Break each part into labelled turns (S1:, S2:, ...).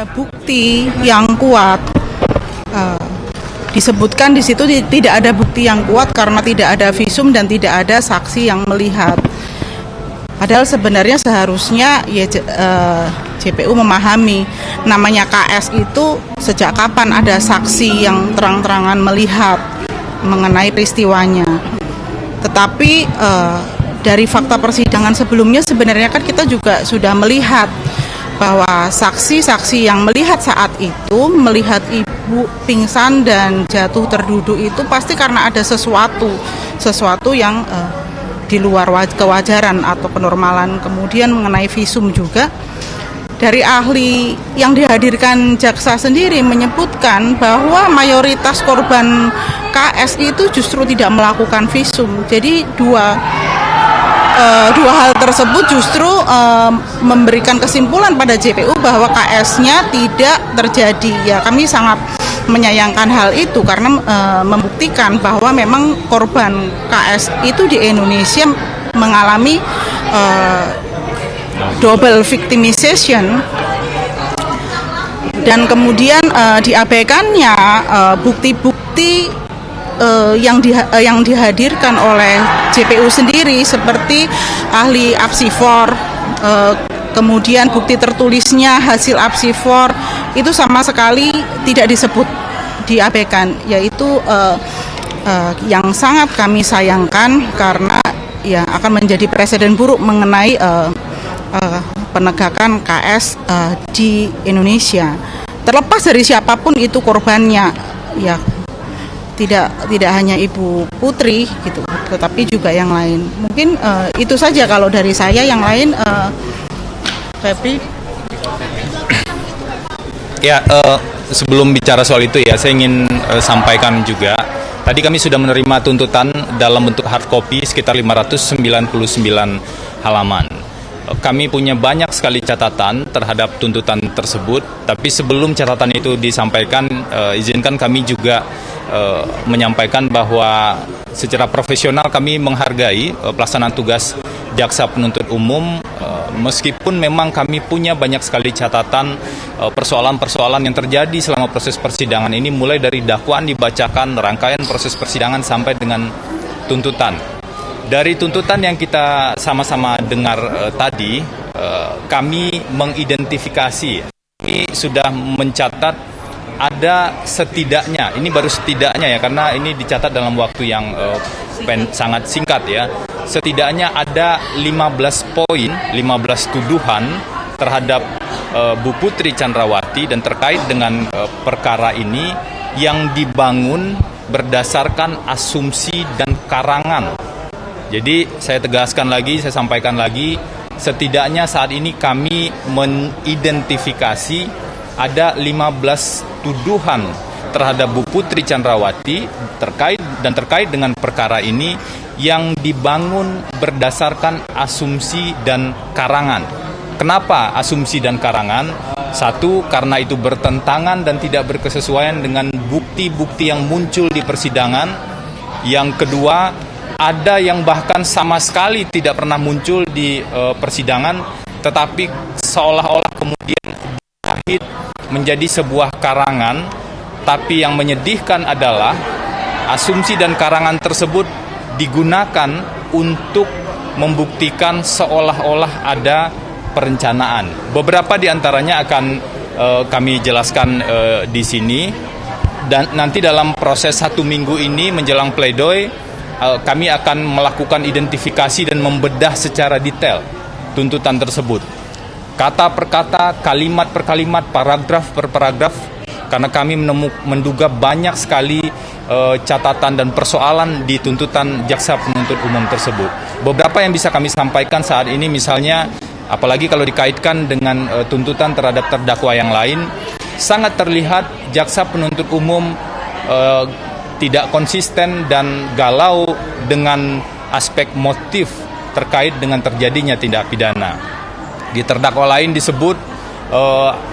S1: ada bukti yang kuat. Disebutkan di situ tidak ada bukti yang kuat karena tidak ada visum dan tidak ada saksi yang melihat. Padahal sebenarnya seharusnya ya JPU memahami namanya KS itu sejak kapan ada saksi yang terang-terangan melihat mengenai peristiwanya. Tetapi dari fakta persidangan sebelumnya sebenarnya kan kita juga sudah melihat bahwa saksi-saksi yang melihat saat itu, melihat ibu pingsan dan jatuh terduduk itu pasti karena ada sesuatu yang di luar kewajaran atau kenormalan. Kemudian mengenai visum juga, dari ahli yang dihadirkan jaksa sendiri menyebutkan bahwa mayoritas korban KS itu justru tidak melakukan visum. Jadi dua hal tersebut justru memberikan kesimpulan pada JPU bahwa KS-nya tidak terjadi. Ya, kami sangat menyayangkan hal itu karena membuktikan bahwa memang korban KS itu di Indonesia mengalami double victimization, dan kemudian diabaikannya bukti-bukti yang dihadirkan oleh JPU sendiri seperti ahli apsifor, kemudian bukti tertulisnya hasil apsifor itu sama sekali tidak disebut, diabaikan, yaitu yang sangat kami sayangkan karena ya akan menjadi presiden buruk mengenai penegakan KS di Indonesia. Terlepas dari siapapun itu korbannya, ya tidak hanya Ibu Putri gitu, tetapi juga yang lain. Mungkin itu saja kalau dari saya, yang lain Febri.
S2: Ya, sebelum bicara soal itu ya, saya ingin sampaikan juga. Tadi kami sudah menerima tuntutan dalam bentuk hard copy sekitar 599 halaman. Kami punya banyak sekali catatan terhadap tuntutan tersebut, tapi sebelum catatan itu disampaikan, izinkan kami juga menyampaikan bahwa secara profesional kami menghargai pelaksanaan tugas jaksa penuntut umum, meskipun memang kami punya banyak sekali catatan persoalan-persoalan yang terjadi selama proses persidangan ini, mulai dari dakwaan dibacakan, rangkaian proses persidangan sampai dengan tuntutan. Dari tuntutan yang kita sama-sama dengar tadi, kami mengidentifikasi, kami sudah mencatat ada setidaknya, ini baru setidaknya ya, karena ini dicatat dalam waktu yang sangat singkat ya, setidaknya ada 15 poin, 15 tuduhan terhadap Bu Putri Chandrawati dan terkait dengan perkara ini yang dibangun berdasarkan asumsi dan karangan. Jadi saya tegaskan lagi, saya sampaikan lagi, setidaknya saat ini kami mengidentifikasi ada 15 tuduhan terhadap Bu Putri Chandrawati terkait dengan perkara ini yang dibangun berdasarkan asumsi dan karangan. Kenapa asumsi dan karangan? Satu, karena itu bertentangan dan tidak berkesesuaian dengan bukti-bukti yang muncul di persidangan. Yang kedua, ada yang bahkan sama sekali tidak pernah muncul di persidangan, tetapi seolah-olah kemudian dijahit menjadi sebuah karangan. Tapi yang menyedihkan adalah asumsi dan karangan tersebut digunakan untuk membuktikan seolah-olah ada perencanaan. Beberapa di antaranya akan kami jelaskan di sini, dan nanti dalam proses 1 minggu ini menjelang pledoi, kami akan melakukan identifikasi dan membedah secara detail tuntutan tersebut, kata per kata, kalimat per kalimat, paragraf per paragraf, karena kami menduga banyak sekali catatan dan persoalan di tuntutan jaksa penuntut umum tersebut. Beberapa yang bisa kami sampaikan saat ini, misalnya apalagi kalau dikaitkan dengan tuntutan terhadap terdakwa yang lain, sangat terlihat jaksa penuntut umum tidak konsisten dan galau dengan aspek motif terkait dengan terjadinya tindak pidana. Di terdakwa lain disebut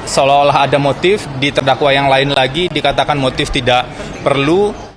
S2: seolah-olah ada motif, di terdakwa yang lain lagi dikatakan motif tidak perlu.